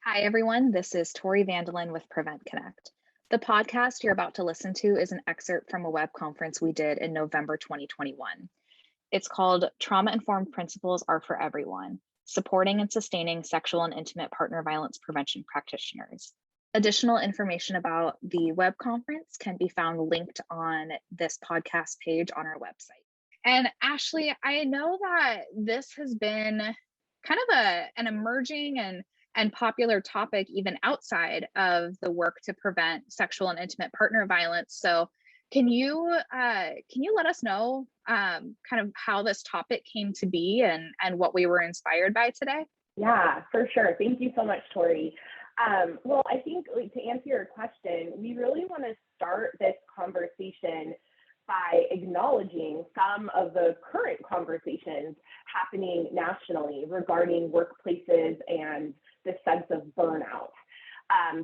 Hi, everyone. This is Tori Vandelin with Prevent Connect. The podcast you're about to listen to is an excerpt from a web conference we did in November 2021. It's called Trauma Informed Principles Are for Everyone, Supporting and Sustaining Sexual and Intimate Partner Violence Prevention Practitioners. Additional information about the web conference can be found linked on this podcast page on our website. And Ashley, I know that this has been kind of an emerging and popular topic even outside of the work to prevent sexual and intimate partner violence. So can you let us know kind of how this topic came to be and what we were inspired by today? Yeah, for sure. Thank you so much, Tori. Well, I think to answer your question, we really want to start this conversation by acknowledging some of the current conversations happening nationally regarding workplaces and the sense of burnout.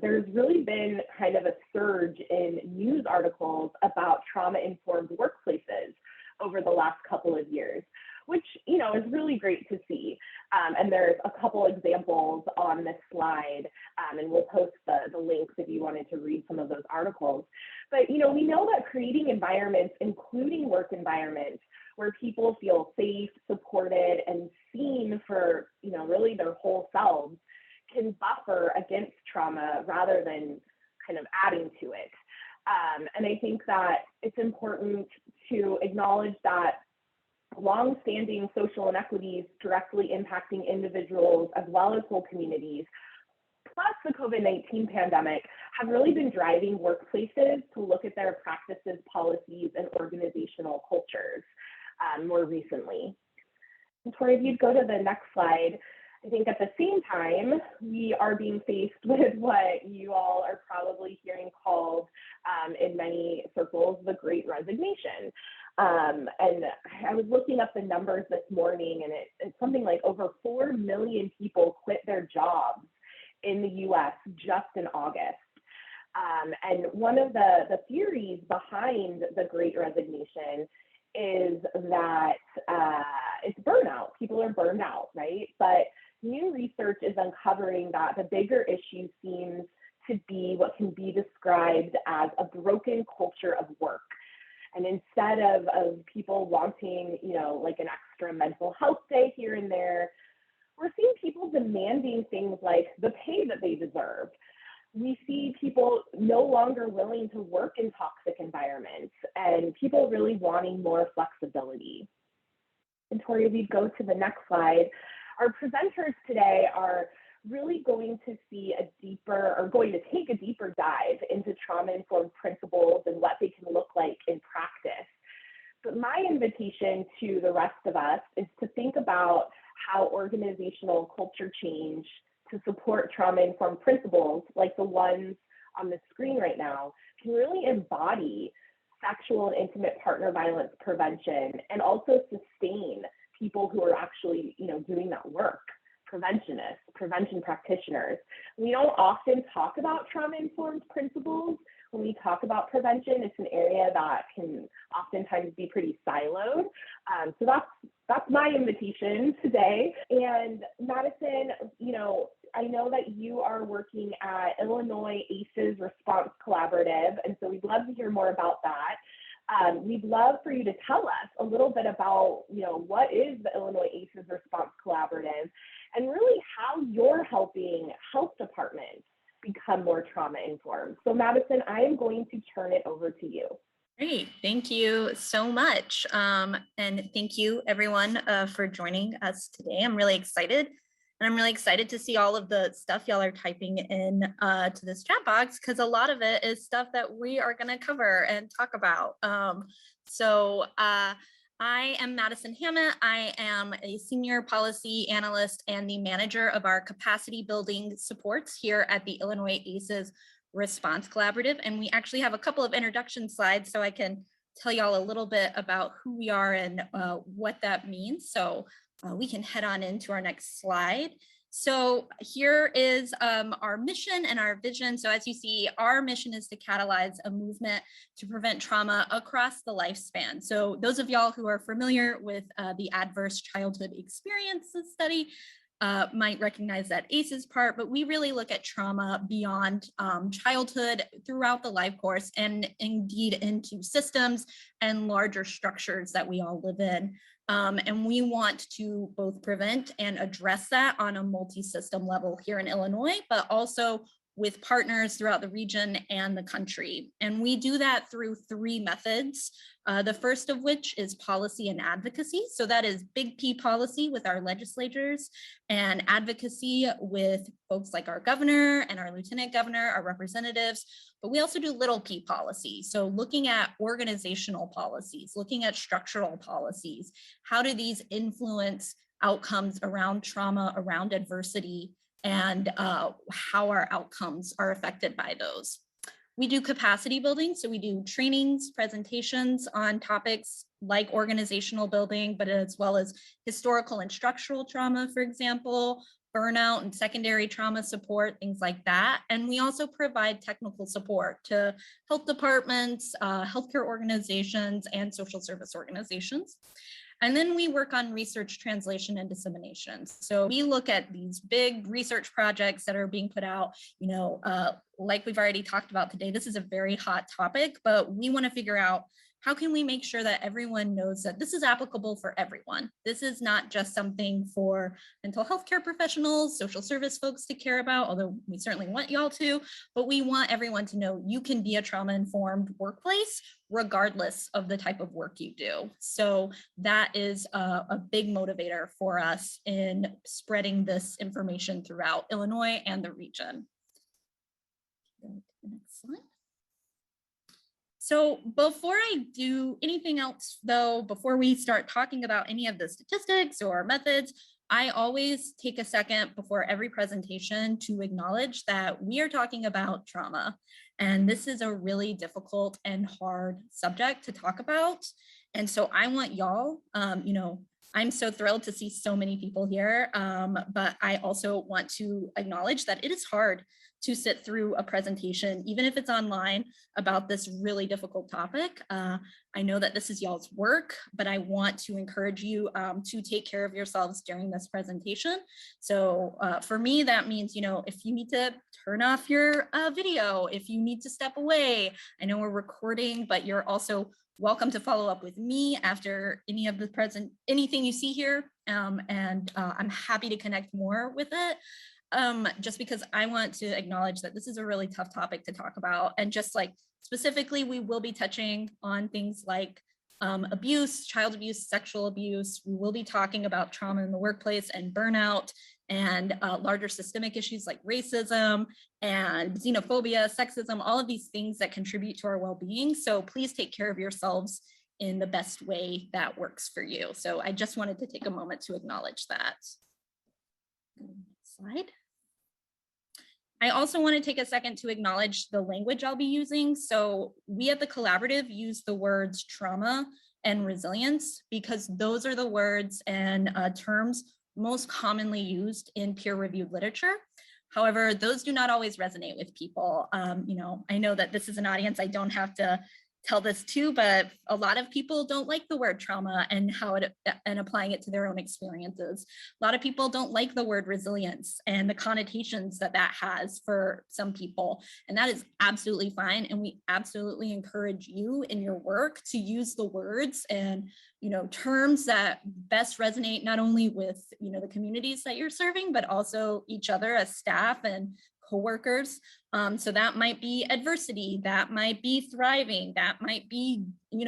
There's really been kind of a surge in news articles about trauma-informed workplaces over the last couple of years, which is really great to see. And there's a couple examples on this slide, and we'll post the links if you wanted to read some of those articles. But we know that creating environments, including work environments, where people feel safe, supported, and seen for really their whole selves, can buffer against trauma rather than kind of adding to it. And I think that it's important to acknowledge that long-standing social inequities directly impacting individuals as well as whole communities, plus the COVID-19 pandemic, have really been driving workplaces to look at their practices, policies, and organizational cultures more recently. And Tori, if you'd go to the next slide, I think at the same time, we are being faced with what you all are probably hearing called in many circles, the Great Resignation. And I was looking up the numbers this morning, and it's something like over 4 million people quit their jobs in the US just in August. And one of the theories behind the Great Resignation is that it's burnout. People are burned out, right? But new research is uncovering that the bigger issue seems to be what can be described as a broken culture of work. And instead of people wanting, like an extra mental health day here and there, we're seeing people demanding things like the pay that they deserve. We see people no longer willing to work in toxic environments and people really wanting more flexibility. And Tori, if we go to the next slide, our presenters today are really going to take a deeper dive into trauma-informed principles and what they can look like in practice. But my invitation to the rest of us is to think about how organizational culture change to support trauma-informed principles, like the ones on the screen right now, can really embody sexual and intimate partner violence prevention and also sustain people who are actually, doing that work. Preventionists, prevention practitioners. We don't often talk about trauma-informed principles. When we talk about prevention, it's an area that can oftentimes be pretty siloed. So that's my invitation today. And Madison, I know that you are working at Illinois ACEs Response Collaborative, and so we'd love to hear more about that. We'd love for you to tell us a little bit about, what is the Illinois ACEs Response Collaborative and really how you're helping health departments become more trauma informed. So Madison, I am going to turn it over to you. Great. Thank you so much. And thank you everyone for joining us today. I'm really excited. And I'm really excited to see all of the stuff y'all are typing in to this chat box, because a lot of it is stuff that we are going to cover and talk about. I am Madison Hammett. I am a senior policy analyst and the manager of our capacity building supports here at the Illinois ACEs Response Collaborative. And we actually have a couple of introduction slides so I can tell y'all a little bit about who we are and what that means. So we can head on into our next slide. So here is our mission and our vision. So as you see, our mission is to catalyze a movement to prevent trauma across the lifespan. So those of y'all who are familiar with the Adverse Childhood Experiences study, might recognize that ACEs part, but we really look at trauma beyond childhood throughout the life course and indeed into systems and larger structures that we all live in. And we want to both prevent and address that on a multi-system level here in Illinois, but also with partners throughout the region and the country. And we do that through 3 methods. The first of which is policy and advocacy. So that is big P policy with our legislators and advocacy with folks like our governor and our lieutenant governor, our representatives, but we also do little p policy. So looking at organizational policies, looking at structural policies, how do these influence outcomes around trauma, around adversity, and how our outcomes are affected by those. We do capacity building, so we do trainings, presentations on topics like organizational building, but as well as historical and structural trauma, for example, burnout and secondary trauma support, things like that. And we also provide technical support to health departments, healthcare organizations, and social service organizations. And then we work on research, translation, and dissemination. So we look at these big research projects that are being put out, like we've already talked about today. This is a very hot topic, but we want to figure out how can we make sure that everyone knows that this is applicable for everyone. This is not just something for mental health care professionals, social service folks to care about, although we certainly want y'all to, but we want everyone to know you can be a trauma-informed workplace regardless of the type of work you do. So that is a big motivator for us in spreading this information throughout Illinois and the region. Go to the next slide. So before I do anything else, though, before we start talking about any of the statistics or methods, I always take a second before every presentation to acknowledge that we are talking about trauma. And this is a really difficult and hard subject to talk about. And so I want y'all, I'm so thrilled to see so many people here, but I also want to acknowledge that it is hard to sit through a presentation, even if it's online, about this really difficult topic. I know that this is y'all's work, but I want to encourage you to take care of yourselves during this presentation. So for me, that means, if you need to turn off your video, if you need to step away, I know we're recording, but you're also welcome to follow up with me after anything you see here. And I'm happy to connect more with it. Just because I want to acknowledge that this is a really tough topic to talk about. And just like specifically, we will be touching on things like abuse, child abuse, sexual abuse. We will be talking about trauma in the workplace and burnout and larger systemic issues like racism and xenophobia, sexism, all of these things that contribute to our well-being. So please take care of yourselves in the best way that works for you. So I just wanted to take a moment to acknowledge that. Next slide. I also want to take a second to acknowledge the language I'll be using. So we at the collaborative use the words trauma and resilience because those are the words and terms most commonly used in peer-reviewed literature. However, those do not always resonate with people. I know that this is an audience I don't have to tell this to, but a lot of people don't like the word trauma and and applying it to their own experiences. A lot of people don't like the word resilience and the connotations that has for some people. And that is absolutely fine. And we absolutely encourage you in your work to use the words and terms that best resonate not only with the communities that you're serving, but also each other as staff and coworkers. So that might be adversity, that might be thriving, that might be,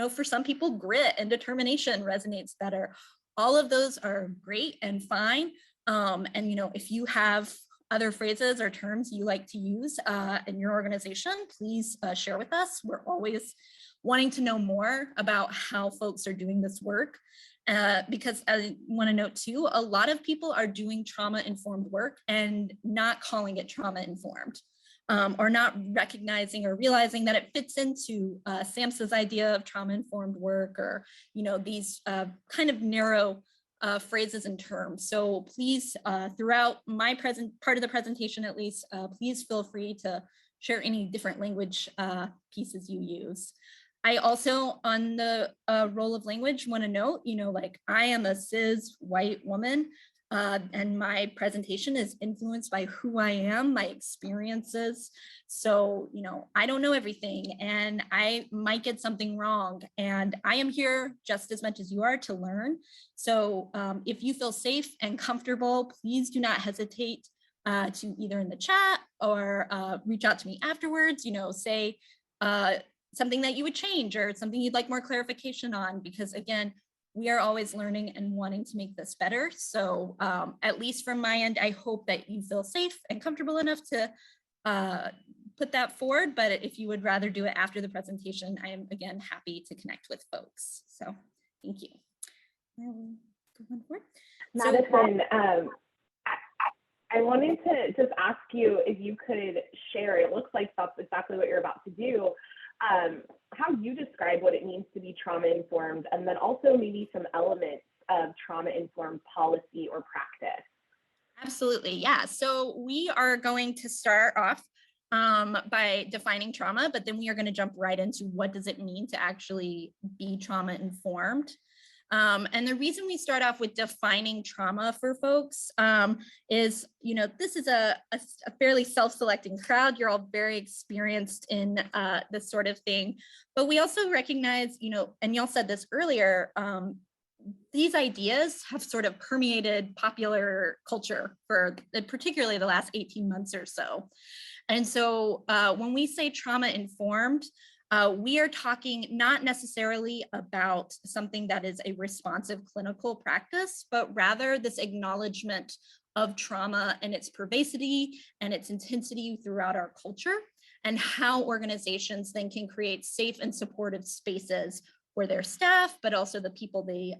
for some people, grit and determination resonates better. All of those are great and fine. And if you have other phrases or terms you like to use in your organization, please share with us. We're always wanting to know more about how folks are doing this work. Because I want to note too, a lot of people are doing trauma-informed work and not calling it trauma-informed, or not recognizing or realizing that it fits into SAMHSA's idea of trauma-informed work, or these kind of narrow phrases and terms. So please, throughout my part of the presentation at least, please feel free to share any different language pieces you use. I also, on the role of language, want to note, I am a cis white woman. And my presentation is influenced by who I am, my experiences. So, I don't know everything and I might get something wrong. And I am here just as much as you are to learn. So if you feel safe and comfortable, please do not hesitate to either in the chat or reach out to me afterwards, say something that you would change or something you'd like more clarification on, because again, we are always learning and wanting to make this better. So at least from my end, I hope that you feel safe and comfortable enough to put that forward. But if you would rather do it after the presentation, I am again happy to connect with folks. So thank you. Madison, I wanted to just ask you if you could share, it looks like that's exactly what you're about to do, how you describe what it means to be trauma-informed, and then also maybe some elements of trauma-informed policy or practice. Absolutely, yeah. So we are going to start off by defining trauma, but then we are going to jump right into what does it mean to actually be trauma-informed. And the reason we start off with defining trauma for folks is, this is a fairly self-selecting crowd. You're all very experienced in this sort of thing, but we also recognize, and y'all said this earlier, these ideas have sort of permeated popular culture for particularly the last 18 months or so. And so when we say trauma-informed, we are talking not necessarily about something that is a responsive clinical practice, but rather this acknowledgement of trauma and its pervasivity and its intensity throughout our culture, and how organizations then can create safe and supportive spaces for their staff, but also the people they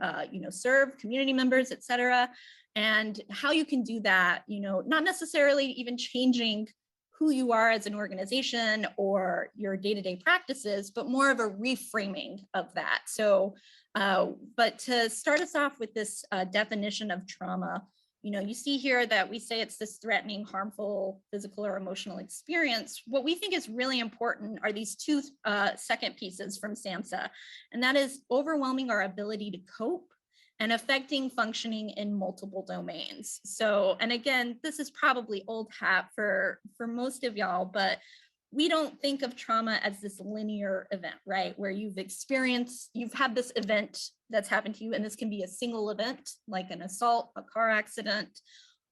serve, community members, et cetera, and how you can do that, not necessarily even changing who you are as an organization or your day-to-day practices, but more of a reframing of that. So, but to start us off with this definition of trauma, you see here that we say it's this threatening, harmful physical or emotional experience. What we think is really important are these two second pieces from SAMHSA, and that is overwhelming our ability to cope and affecting functioning in multiple domains. So, and again, this is probably old hat for most of y'all, but we don't think of trauma as this linear event, right? Where you've had this event that's happened to you, and this can be a single event, like an assault, a car accident,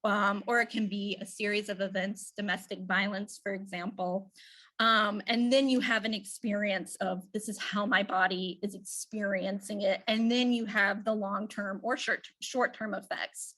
or it can be a series of events, domestic violence, for example. And then you have an experience of this is how my body is experiencing it. And then you have the long-term or short-term effects.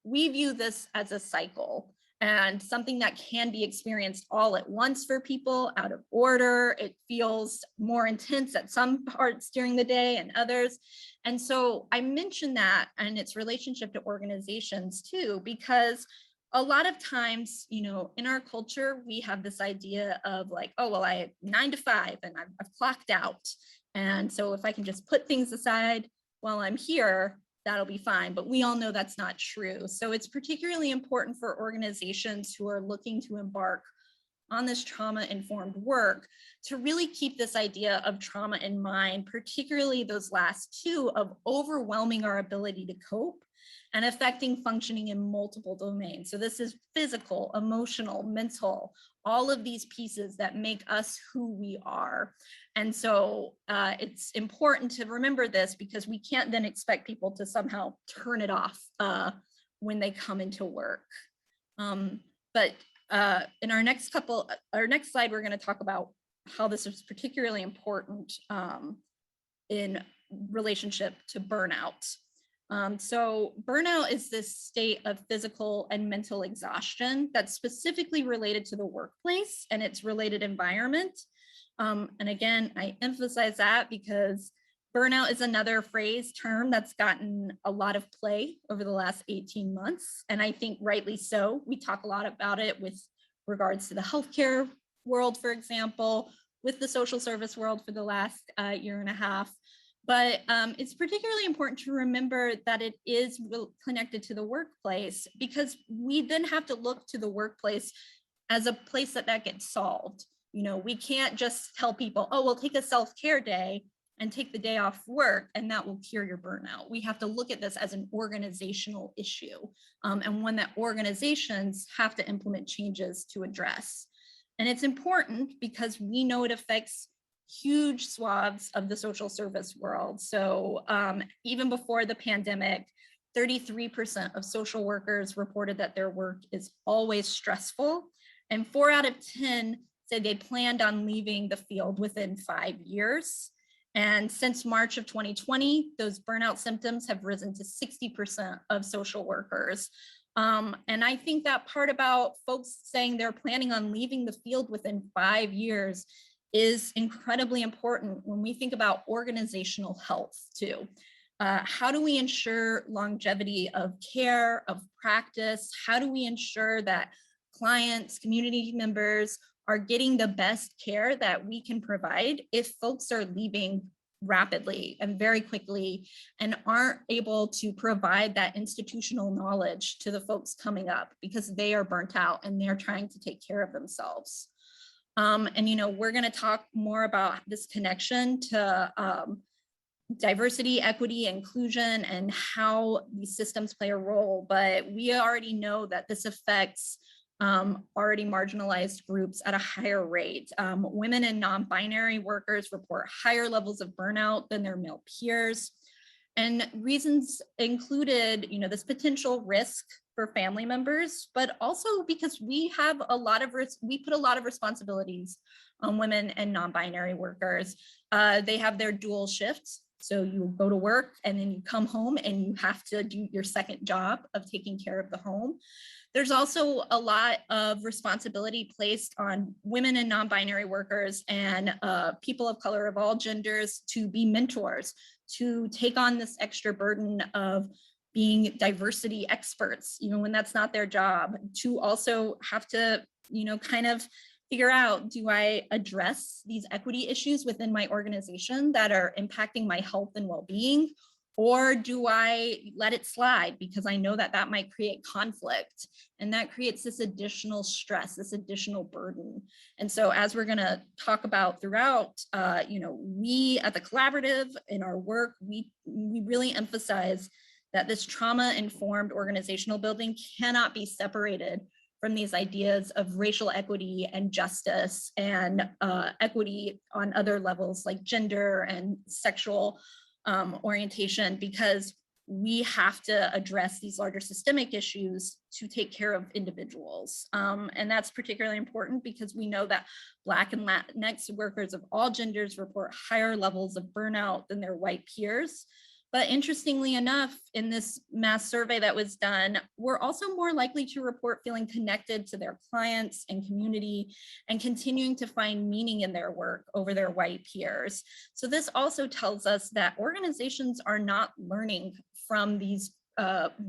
We view this as a cycle and something that can be experienced all at once for people out of order. It feels more intense at some parts during the day and others. And so I mentioned that and its relationship to organizations too, because a lot of times, in our culture, we have this idea of like, oh, well, I have 9 to 5 and I've clocked out. And so if I can just put things aside while I'm here, that'll be fine. But we all know that's not true. So it's particularly important for organizations who are looking to embark on this trauma-informed work to really keep this idea of trauma in mind, particularly those last two of overwhelming our ability to cope and affecting functioning in multiple domains. So this is physical, emotional, mental, all of these pieces that make us who we are. And so it's important to remember this because we can't then expect people to somehow turn it off when they come into work. But in our next slide, we're going to talk about how this is particularly important in relationship to burnout. So burnout is this state of physical and mental exhaustion that's specifically related to the workplace and its related environment. And again, I emphasize that because burnout is another term that's gotten a lot of play over the last 18 months. And I think rightly so. We talk a lot about it with regards to the healthcare world, for example, with the social service world for the last year and a half. But it's particularly important to remember that it is connected to the workplace because we then have to look to the workplace as a place that gets solved. We can't just tell people, oh, we'll take a self-care day and take the day off work and that will cure your burnout. We have to look at this as an organizational issue, and one that organizations have to implement changes to address. And it's important because we know it affects huge swaths of the social service world. So even before the pandemic, 33% of social workers reported that their work is always stressful, and 4 out of 10 said they planned on leaving the field within 5 years. And since March of 2020, those burnout symptoms have risen to 60% of social workers. And I think that part about folks saying they're planning on leaving the field within 5 years is incredibly important when we think about organizational health too. How do we ensure longevity of care, of practice? How do we ensure that clients, community members are getting the best care that we can provide if folks are leaving rapidly and very quickly and aren't able to provide that institutional knowledge to the folks coming up because they are burnt out and they're trying to take care of themselves. And we're going to talk more about this connection to diversity, equity, inclusion, and how these systems play a role. But we already know that this affects already marginalized groups at a higher rate. Women and non-binary workers report higher levels of burnout than their male peers. And reasons included, this potential risk for family members, but also because we have we put a lot of responsibilities on women and non-binary workers. They have their dual shifts. So you go to work and then you come home and you have to do your second job of taking care of the home. There's also a lot of responsibility placed on women and non-binary workers and people of color of all genders to be mentors, to take on this extra burden of being diversity experts, when that's not their job, to also have to, kind of figure out, do I address these equity issues within my organization that are impacting my health and well-being? Or do I let it slide because I know that that might create conflict, and that creates this additional stress, this additional burden. And so as we're going to talk about throughout, we at the collaborative in our work, we really emphasize that this trauma-informed organizational building cannot be separated from these ideas of racial equity and justice and equity on other levels like gender and sexual orientation, because we have to address these larger systemic issues to take care of individuals. And that's particularly important because we know that Black and Latinx workers of all genders report higher levels of burnout than their white peers. But interestingly enough, in this mass survey that was done, we're also more likely to report feeling connected to their clients and community and continuing to find meaning in their work over their white peers. So this also tells us that organizations are not learning from these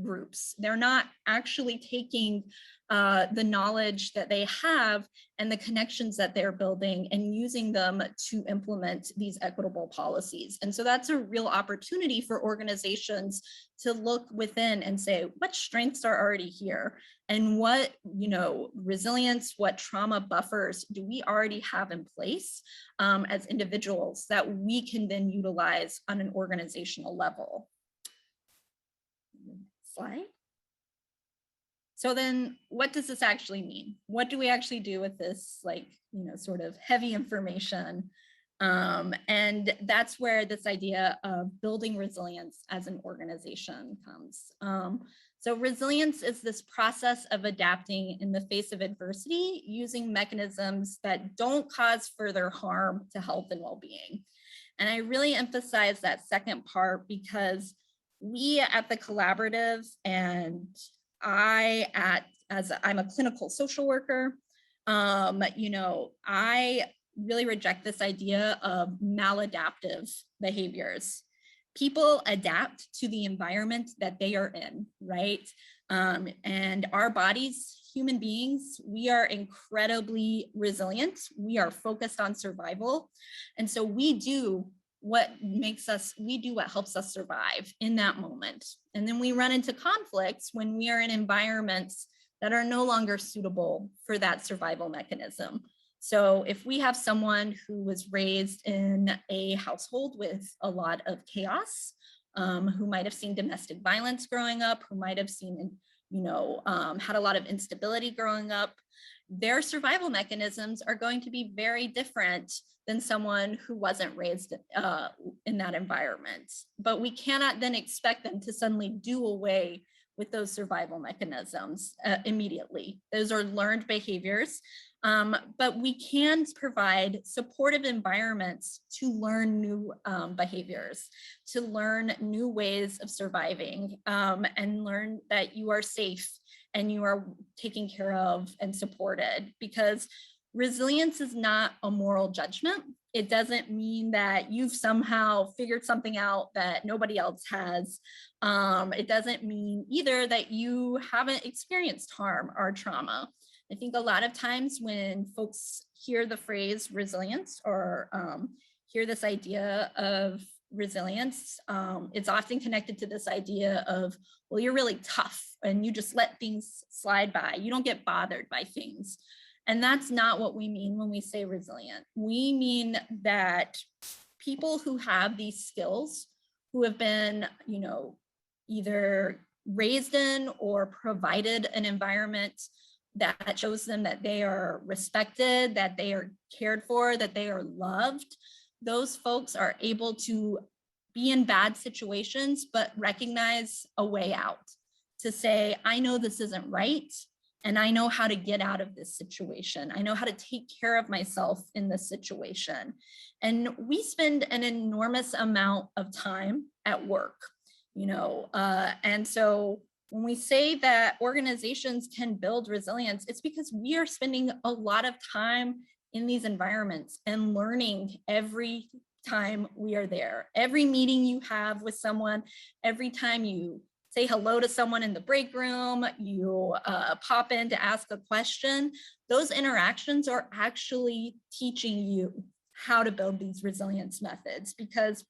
groups. They're not actually taking the knowledge that they have and the connections that they're building and using them to implement these equitable policies. And so that's a real opportunity for organizations to look within and say, what strengths are already here? And what, resilience, what trauma buffers do we already have in place as individuals that we can then utilize on an organizational level? Slide. So then what does this actually mean? What do we actually do with this, sort of heavy information? And that's where this idea of building resilience as an organization comes. So resilience is this process of adapting in the face of adversity using mechanisms that don't cause further harm to health and well-being. And I really emphasize that second part because we at the collaborative, and I'm a clinical social worker, I really reject this idea of maladaptive behaviors. People adapt to the environment that they are in, right? And our bodies, human beings, we are incredibly resilient. We are focused on survival. And so we do what helps us survive in that moment. And then we run into conflicts when we are in environments that are no longer suitable for that survival mechanism. So if we have someone who was raised in a household with a lot of chaos, who might have seen domestic violence growing up, who might have seen, had a lot of instability growing up, their survival mechanisms are going to be very different than someone who wasn't raised in that environment. But we cannot then expect them to suddenly do away with those survival mechanisms immediately. Those are learned behaviors, but we can provide supportive environments to learn new behaviors, to learn new ways of surviving, and learn that you are safe and you are taken care of and supported, because resilience is not a moral judgment. It doesn't mean that you've somehow figured something out that nobody else has. It doesn't mean either that you haven't experienced harm or trauma. I think a lot of times when folks hear the phrase resilience or hear this idea of resilience, it's often connected to this idea of, well, you're really tough and you just let things slide by. You don't get bothered by things. And that's not what we mean when we say resilient. We mean that people who have these skills, who have been, either raised in or provided an environment that shows them that they are respected, that they are cared for, that they are loved, those folks are able to be in bad situations, but recognize a way out, to say, I know this isn't right, and I know how to get out of this situation. I know how to take care of myself in this situation. And we spend an enormous amount of time at work, and so when we say that organizations can build resilience, it's because we are spending a lot of time in these environments and learning every time we are there. Every meeting you have with someone, every time you say hello to someone in the break room, you pop in to ask a question, those interactions are actually teaching you how to build these resilience methods, because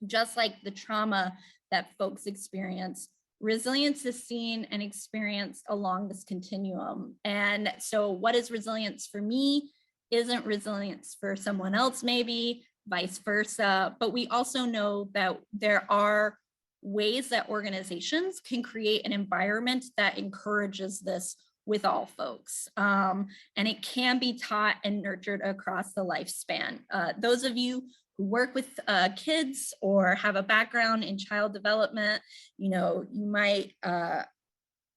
just like the trauma that folks experience, resilience is seen and experienced along this continuum. And so what is resilience for me isn't resilience for someone else, maybe vice versa. But we also know that there are ways that organizations can create an environment that encourages this with all folks. And it can be taught and nurtured across the lifespan. Those of you who work with kids or have a background in child development, you might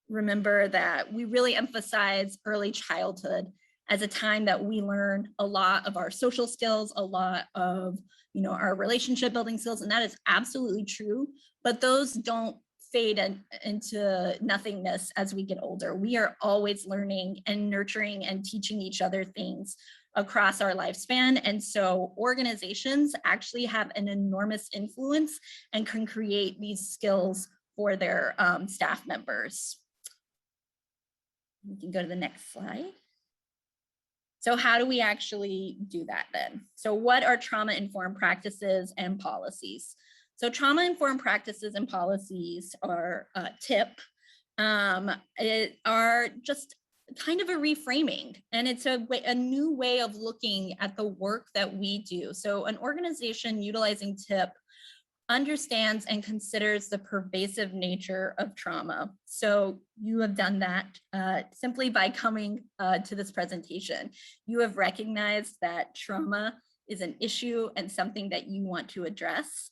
remember that we really emphasize early childhood as a time that we learn a lot of our social skills, a lot of our relationship building skills, and that is absolutely true. But those don't fade into nothingness as we get older. We are always learning and nurturing and teaching each other things across our lifespan. And so organizations actually have an enormous influence and can create these skills for their staff members. We can go to the next slide. So how do we actually do that then? So what are trauma-informed practices and policies? So trauma-informed practices and policies, are TIP, are just kind of a reframing, and it's a new way of looking at the work that we do. So an organization utilizing TIP understands and considers the pervasive nature of trauma. So you have done that simply by coming to this presentation. You have recognized that trauma is an issue and something that you want to address,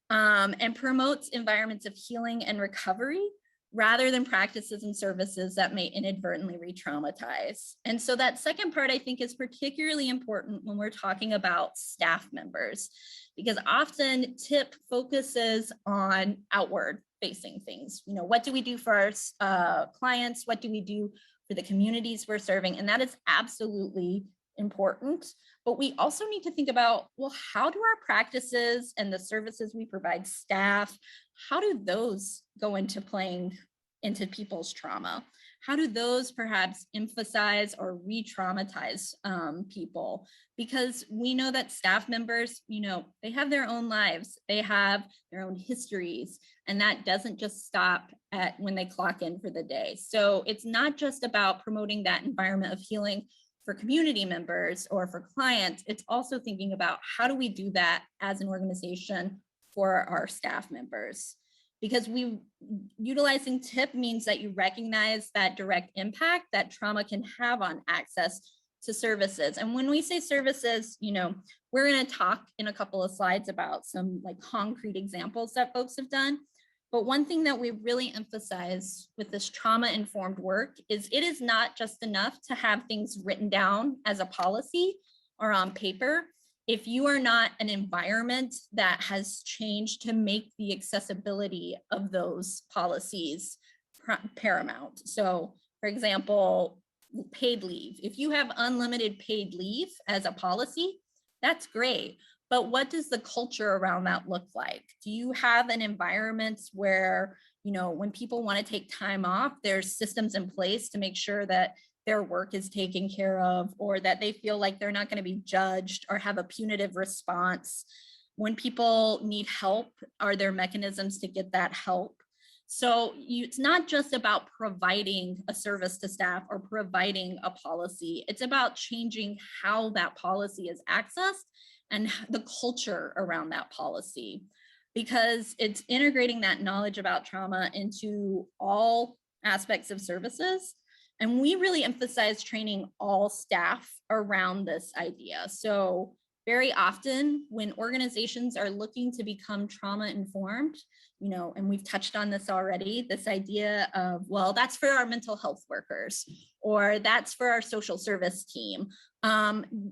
and promotes environments of healing and recovery rather than practices and services that may inadvertently re-traumatize. And so that second part, I think, is particularly important when we're talking about staff members, because often TIP focuses on outward facing things. What do we do for our clients? What do we do for the communities we're serving? And that is absolutely important. But we also need to think about, well, how do our practices and the services we provide staff, how do those go into playing into people's trauma? How do those perhaps emphasize or re-traumatize people? Because we know that staff members, they have their own lives, they have their own histories, and that doesn't just stop at when they clock in for the day. So it's not just about promoting that environment of healing for community members or for clients, it's also thinking about how do we do that as an organization for our staff members? Because utilizing TIP means that you recognize that direct impact that trauma can have on access to services. And when we say services, we're going to talk in a couple of slides about some like concrete examples that folks have done. But one thing that we really emphasize with this trauma-informed work is it is not just enough to have things written down as a policy or on paper if you are not an environment that has changed to make the accessibility of those policies paramount. So, for example, paid leave. If you have unlimited paid leave as a policy, that's great. But what does the culture around that look like? Do you have an environment where, when people want to take time off, there's systems in place to make sure that their work is taken care of, or that they feel like they're not going to be judged or have a punitive response? When people need help, are there mechanisms to get that help? So it's not just about providing a service to staff or providing a policy. It's about changing how that policy is accessed and the culture around that policy, because it's integrating that knowledge about trauma into all aspects of services. And we really emphasize training all staff around this idea. So very often when organizations are looking to become trauma informed, and we've touched on this already, this idea of, well, that's for our mental health workers, or that's for our social service team.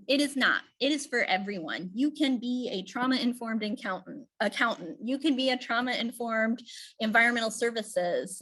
It is not. It is for everyone. You can be a trauma-informed accountant. You can be a trauma-informed environmental services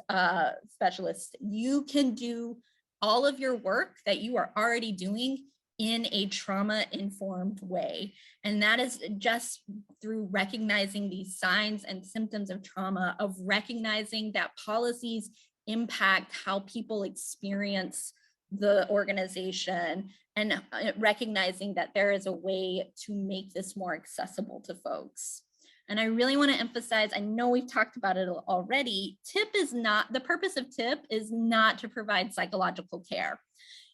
specialist. You can do all of your work that you are already doing in a trauma-informed way. And that is just through recognizing these signs and symptoms of trauma, of recognizing that policies impact how people experience the organization, and recognizing that there is a way to make this more accessible to folks. And I really want to emphasize, I know we've talked about it already, TIP is not, the purpose of TIP is not to provide psychological care.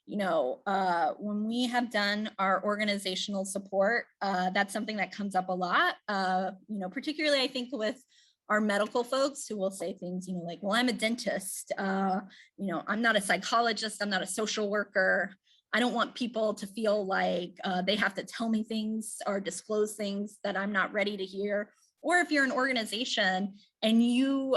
When we have done our organizational support, that's something that comes up a lot, particularly I think with our medical folks who will say things, like, well, I'm a dentist, I'm not a psychologist, I'm not a social worker. I don't want people to feel like they have to tell me things or disclose things that I'm not ready to hear. Or if you're an organization and you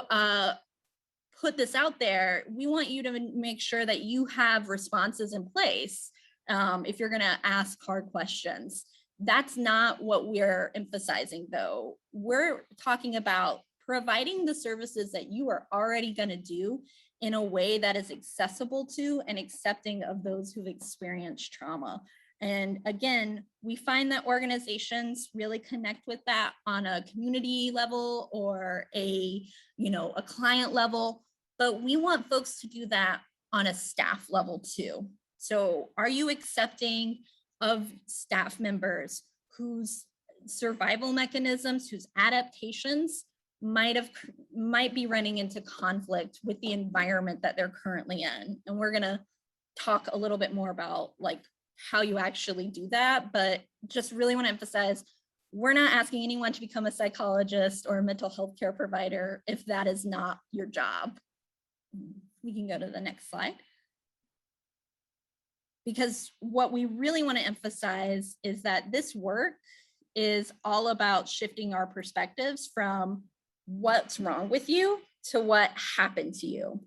put this out there, we want you to make sure that you have responses in place if you're going to ask hard questions. That's not what we're emphasizing, though. We're talking about providing the services that you are already going to do in a way that is accessible to and accepting of those who've experienced trauma. And again, we find that organizations really connect with that on a community level or a client level, but we want folks to do that on a staff level too. So are you accepting of staff members whose survival mechanisms, whose adaptations might be running into conflict with the environment that they're currently in? And we're gonna talk a little bit more about like how you actually do that, but just really want to emphasize, we're not asking anyone to become a psychologist or a mental health care provider if that is not your job. We can go to the next slide. Because what we really want to emphasize is that this work is all about shifting our perspectives from what's wrong with you to what happened to you.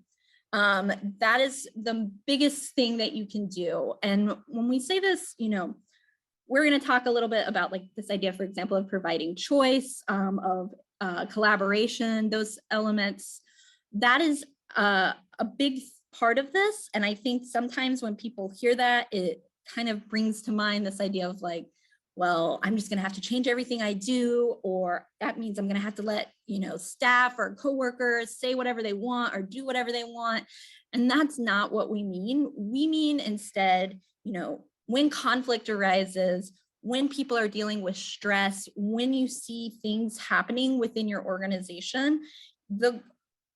That is the biggest thing that you can do. And when we say this, we're going to talk a little bit about like this idea, for example, of providing choice, of collaboration, those elements. That is a big part of this. And I think sometimes when people hear that, it kind of brings to mind this idea of like, well, I'm just going to have to change everything I do, or that means I'm going to have to let, staff or coworkers say whatever they want or do whatever they want. And that's not what we mean. We mean instead, when conflict arises, when people are dealing with stress, when you see things happening within your organization, the,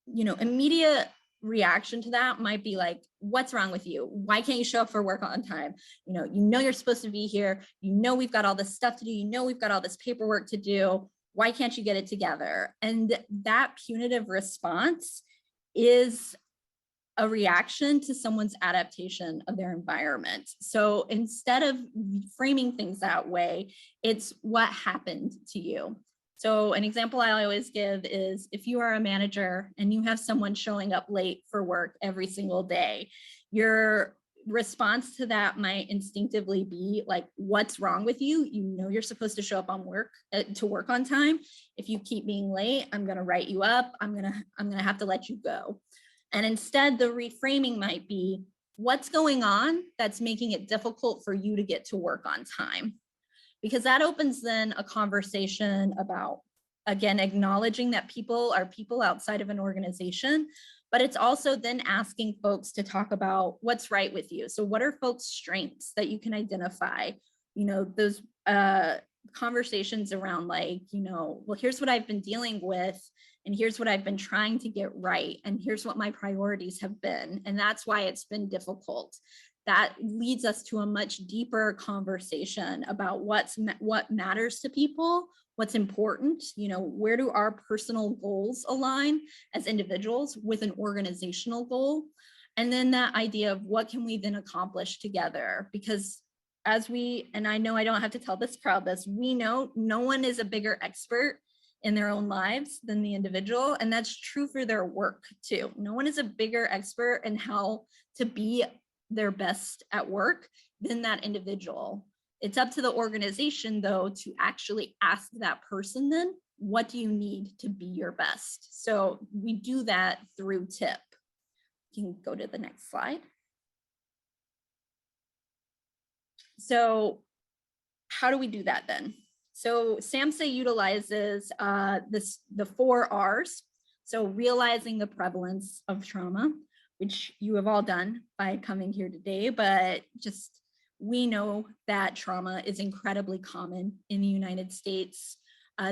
immediate reaction to that might be like, what's wrong with you? Why can't you show up for work on time? You know you're supposed to be here. We've got all this stuff to do. We've got all this paperwork to do. Why can't you get it together? And that punitive response is a reaction to someone's adaptation of their environment. So instead of framing things that way, it's what happened to you. So an example I always give is if you are a manager and you have someone showing up late for work every single day, your response to that might instinctively be like, what's wrong with you? You're supposed to show up to work on time. If you keep being late, I'm going to write you up. I'm going to have to let you go. And instead, the reframing might be, what's going on that's making it difficult for you to get to work on time? Because that opens then a conversation about, again, acknowledging that people are people outside of an organization, but it's also then asking folks to talk about what's right with you. So what are folks' strengths that you can identify? Those conversations around like, well, here's what I've been dealing with, and here's what I've been trying to get right, and here's what my priorities have been, and that's why it's been difficult. That leads us to a much deeper conversation about what matters to people, what's important, where do our personal goals align as individuals with an organizational goal? And then that idea of what can we then accomplish together? Because and I know I don't have to tell this crowd this, we know no one is a bigger expert in their own lives than the individual. And that's true for their work too. No one is a bigger expert in how to be their best at work than that individual. It's up to the organization though, to actually ask that person then, what do you need to be your best? So we do that through TIP. You can go to the next slide. So how do we do that then? So SAMHSA utilizes the 4 R's. So realizing the prevalence of trauma, which you have all done by coming here today, but just we know that trauma is incredibly common in the United States.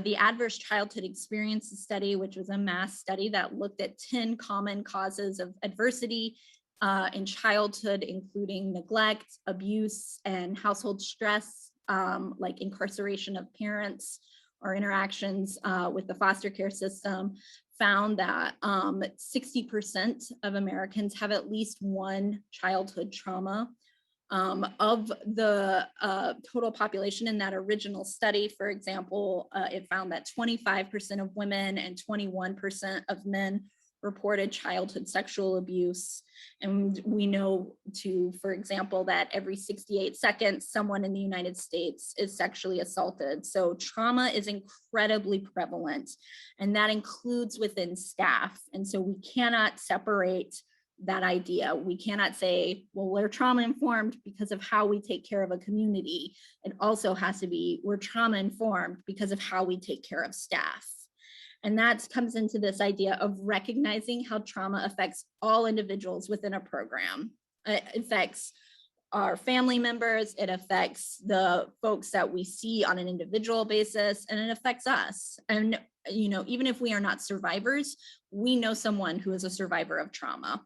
The Adverse Childhood Experiences Study, which was a mass study that looked at 10 common causes of adversity in childhood, including neglect, abuse, and household stress, like incarceration of parents or interactions with the foster care system, found that 60% of Americans have at least one childhood trauma. Of the total population in that original study, for example, it found that 25% of women and 21% of men reported childhood sexual abuse. And we know too, for example, that every 68 seconds, someone in the United States is sexually assaulted. So trauma is incredibly prevalent, and that includes within staff. And so we cannot separate that idea. We cannot say, well, we're trauma informed because of how we take care of a community. It also has to be, we're trauma informed because of how we take care of staff. And that comes into this idea of recognizing how trauma affects all individuals within a program. It affects our family members, it affects the folks that we see on an individual basis, and it affects us. And, even if we are not survivors, we know someone who is a survivor of trauma.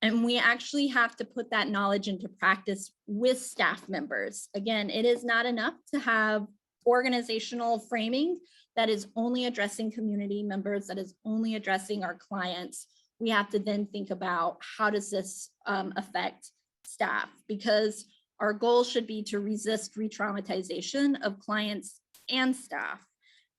And we actually have to put that knowledge into practice with staff members. Again, it is not enough to have organizational framing that is only addressing community members, that is only addressing our clients. We have to then think about how does this affect staff, because our goal should be to resist re-traumatization of clients and staff.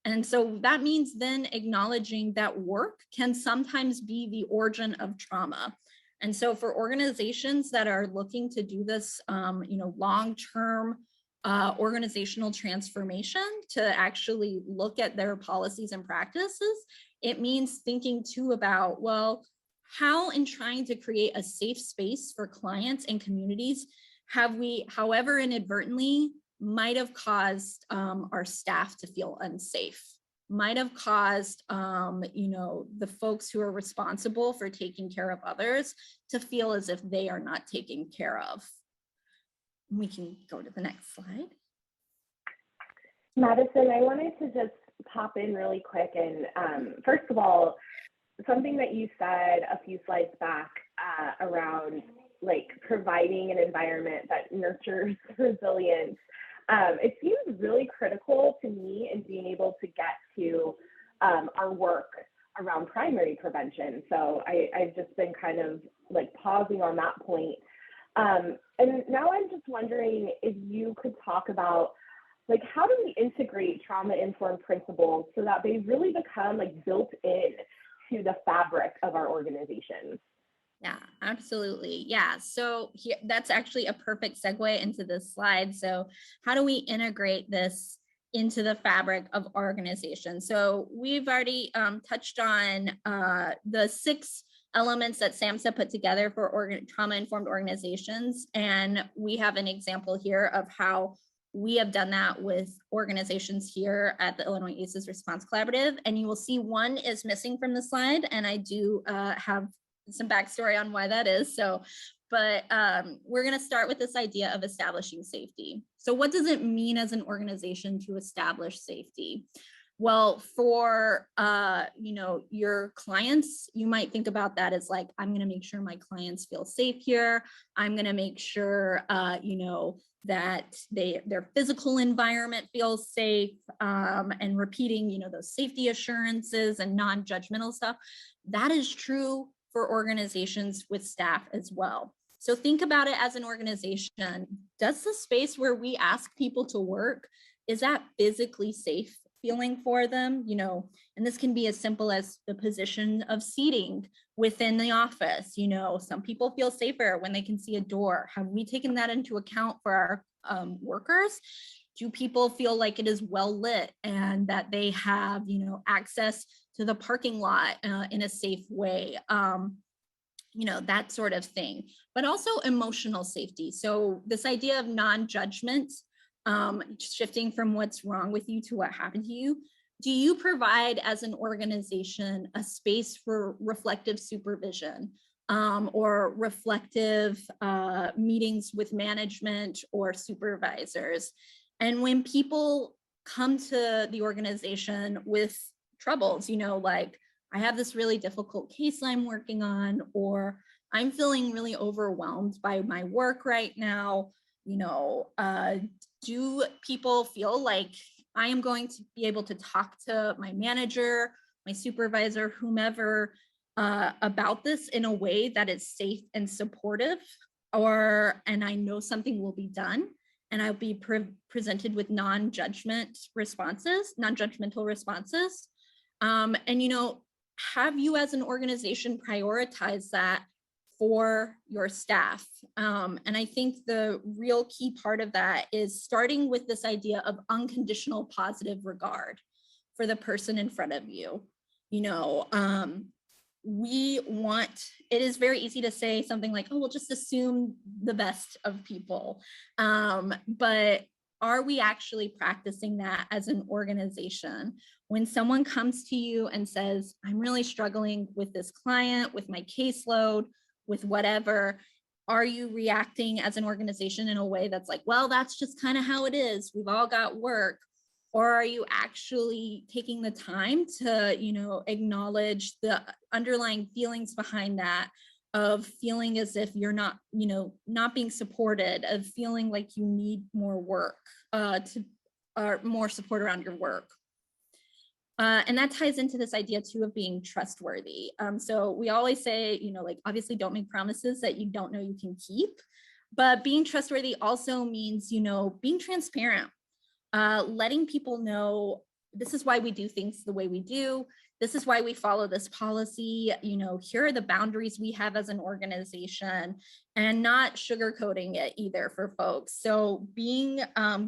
And so that means then acknowledging that work can sometimes be the origin of trauma. And so for organizations that are looking to do this, long-term organizational transformation to actually look at their policies and practices, it means thinking too about, well, how in trying to create a safe space for clients and communities have we, however inadvertently, might have caused our staff to feel unsafe, might have caused, the folks who are responsible for taking care of others to feel as if they are not taken care of. We can go to the next slide. Madison, I wanted to just pop in really quick. And first of all, something that you said a few slides back around like providing an environment that nurtures resilience. It seems really critical to me in being able to get to our work around primary prevention. So I've just been kind of like pausing on that point. And now I'm just wondering if you could talk about like how do we integrate trauma-informed principles so that they really become like built in to the fabric of our organizations? Yeah, absolutely. Yeah. So here, that's actually a perfect segue into this slide. So how do we integrate this into the fabric of organizations? So we've already touched on the 6 elements that SAMHSA put together for trauma-informed organizations. And we have an example here of how we have done that with organizations here at the Illinois ACEs Response Collaborative. And you will see one is missing from the slide. And I do have some backstory on why that is. But we're going to start with this idea of establishing safety. So what does it mean as an organization to establish safety? Well, for your clients, you might think about that as like, I'm going to make sure my clients feel safe here. I'm going to make sure that their physical environment feels safe, and repeating those safety assurances and non-judgmental stuff. That is true for organizations with staff as well. So think about it as an organization. Does the space where we ask people to work, is that physically safe feeling for them? And this can be as simple as the position of seating within the office. Some people feel safer when they can see a door. Have we taken that into account for our workers? Do people feel like it is well lit and that they have, access to the parking lot in a safe way? That sort of thing, but also emotional safety. So this idea of non-judgment, shifting from what's wrong with you to what happened to you. Do you provide as an organization a space for reflective supervision or reflective meetings with management or supervisors? And when people come to the organization with troubles, like I have this really difficult case I'm working on, or I'm feeling really overwhelmed by my work right now, do people feel like I am going to be able to talk to my manager, my supervisor, whomever, about this in a way that is safe and supportive, and I know something will be done, and I'll be presented with non-judgmental responses. And have you as an organization prioritize that for your staff? And I think the real key part of that is starting with this idea of unconditional positive regard for the person in front of you. It is very easy to say something like, oh, we'll just assume the best of people. But are we actually practicing that as an organization? When someone comes to you and says, I'm really struggling with this client, with my caseload, with whatever, are you reacting as an organization in a way that's like, well, that's just kind of how it is, we've all got work? Or are you actually taking the time to, acknowledge the underlying feelings behind that, of feeling as if you're not, not being supported, of feeling like you need more work, or more support around your work? And that ties into this idea too of being trustworthy. So we always say, obviously don't make promises that you don't know you can keep, but being trustworthy also means, being transparent, letting people know this is why we do things the way we do. This is why we follow this policy. Here are the boundaries we have as an organization, and not sugarcoating it either for folks. So being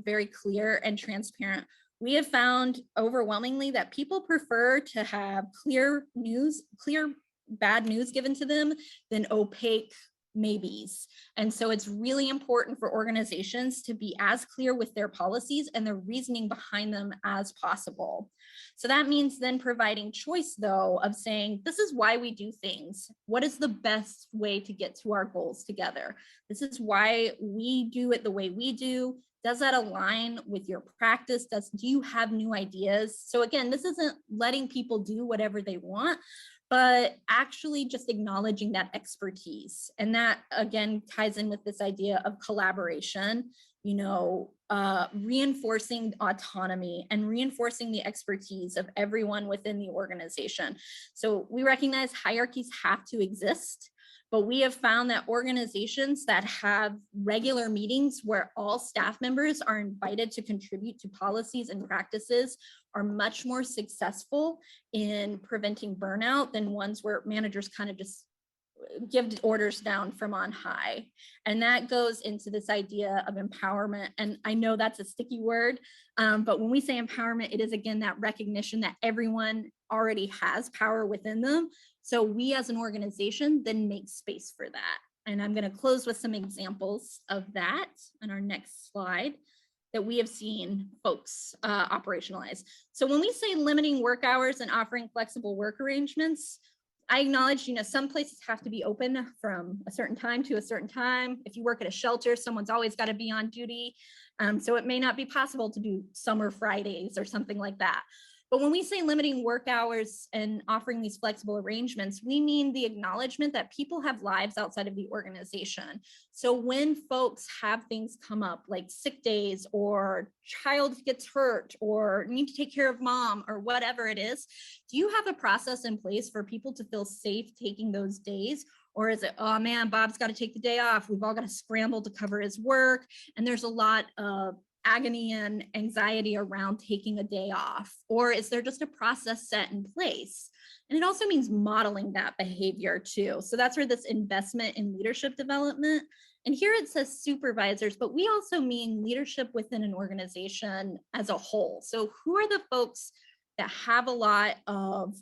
very clear and transparent. We have found overwhelmingly that people prefer to have clear bad news given to them than opaque maybes. And so it's really important for organizations to be as clear with their policies and the reasoning behind them as possible. So that means then providing choice, though, of saying, this is why we do things. What is the best way to get to our goals together? This is why we do it the way we do. Does that align with your practice? Do you have new ideas? So again, this isn't letting people do whatever they want, but actually just acknowledging that expertise. And that again ties in with this idea of collaboration, reinforcing autonomy and reinforcing the expertise of everyone within the organization. So we recognize hierarchies have to exist, but we have found that organizations that have regular meetings where all staff members are invited to contribute to policies and practices are much more successful in preventing burnout than ones where managers kind of just give orders down from on high. And that goes into this idea of empowerment. And I know that's a sticky word, but when we say empowerment, it is again that recognition that everyone already has power within them. So we as an organization then make space for that. And I'm going to close with some examples of that on our next slide that we have seen folks operationalize. So when we say limiting work hours and offering flexible work arrangements, I acknowledge, some places have to be open from a certain time to a certain time. If you work at a shelter, someone's always got to be on duty. So it may not be possible to do summer Fridays or something like that. But when we say limiting work hours and offering these flexible arrangements, we mean the acknowledgement that people have lives outside of the organization. So when folks have things come up like sick days or child gets hurt or need to take care of mom or whatever it is, do you have a process in place for people to feel safe taking those days? Or is it, oh man, Bob's got to take the day off. We've all got to scramble to cover his work. And there's a lot of agony and anxiety around taking a day off? Or is there just a process set in place? And it also means modeling that behavior too. So that's where this investment in leadership development. And here it says supervisors, but we also mean leadership within an organization as a whole. So who are the folks that have a lot of,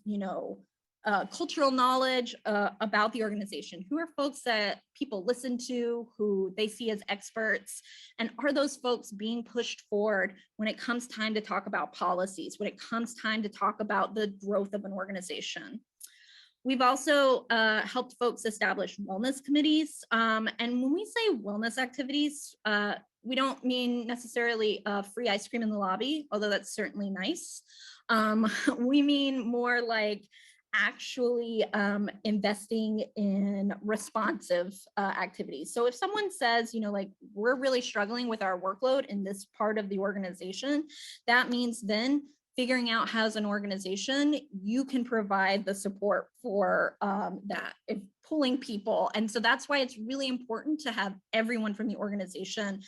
cultural knowledge about the organization? Who are folks that people listen to, who they see as experts? And are those folks being pushed forward when it comes time to talk about policies, when it comes time to talk about the growth of an organization? We've also helped folks establish wellness committees. And when we say wellness activities, we don't mean necessarily free ice cream in the lobby, although that's certainly nice. We mean more like actually investing in responsive activities. So if someone says, we're really struggling with our workload in this part of the organization, that means then figuring out how as an organization you can provide the support for that, pulling people. And so that's why it's really important to have everyone from the organization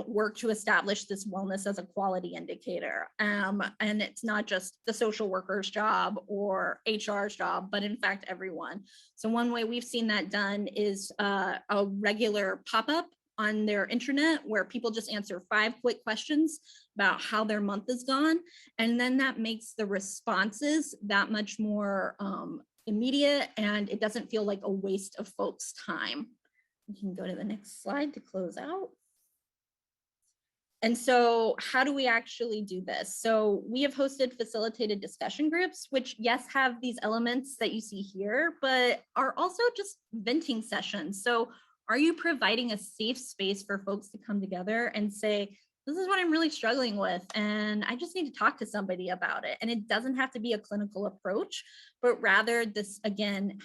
work to establish this wellness as a quality indicator. And it's not just the social worker's job or HR's job, but in fact, everyone. So one way we've seen that done is a regular pop-up on their intranet where people just answer 5 quick questions about how their month is gone. And then that makes the responses that much more immediate, and it doesn't feel like a waste of folks' time. We can go to the next slide to close out. And so how do we actually do this? So we have hosted facilitated discussion groups, which yes, have these elements that you see here, but are also just venting sessions. So are you providing a safe space for folks to come together and say, this is what I'm really struggling with, and I just need to talk to somebody about it. And it doesn't have to be a clinical approach, but rather this, again,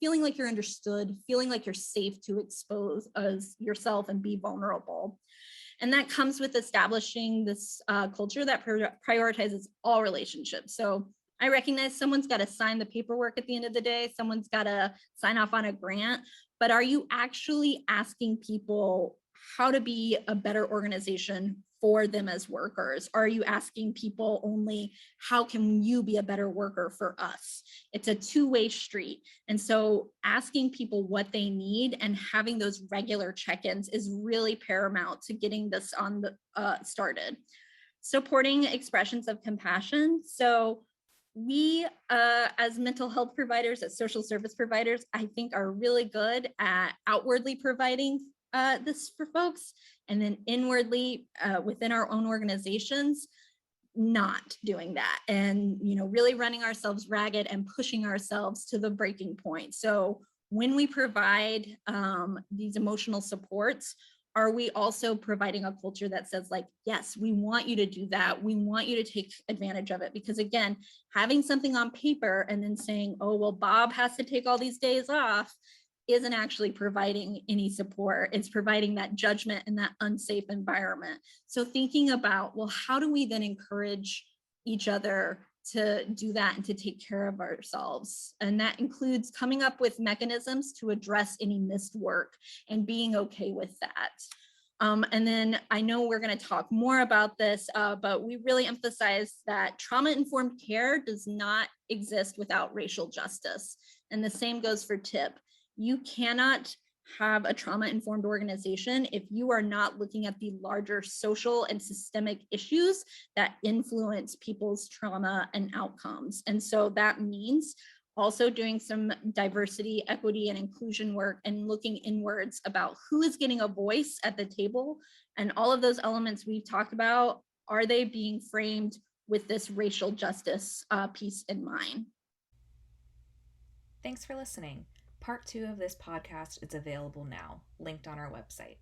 feeling like you're understood, feeling like you're safe to expose as yourself and be vulnerable. And that comes with establishing this culture that prioritizes all relationships. So I recognize someone's got to sign the paperwork at the end of the day, someone's got to sign off on a grant, but are you actually asking people how to be a better organization for them as workers? Are you asking people only, how can you be a better worker for us? It's a two-way street. And so asking people what they need and having those regular check-ins is really paramount to getting this on the started. Supporting expressions of compassion. So we, as mental health providers, as social service providers, I think are really good at outwardly providing this for folks, and then inwardly within our own organizations, not doing that, and really running ourselves ragged and pushing ourselves to the breaking point. So when we provide these emotional supports, are we also providing a culture that says like, yes, we want you to do that. We want you to take advantage of it. Because again, having something on paper and then saying, oh, well, Bob has to take all these days off isn't actually providing any support. It's providing that judgment and that unsafe environment. So thinking about, well, how do we then encourage each other to do that and to take care of ourselves? And that includes coming up with mechanisms to address any missed work and being okay with that. And then I know we're going to talk more about this, but we really emphasize that trauma-informed care does not exist without racial justice. And the same goes for TIP. You cannot have a trauma-informed organization if you are not looking at the larger social and systemic issues that influence people's trauma and outcomes. And so that means also doing some diversity, equity, and inclusion work and looking inwards about who is getting a voice at the table. And all of those elements we've talked about, are they being framed with this racial justice piece in mind? Thanks for listening. Part 2 of this podcast is available now, linked on our website.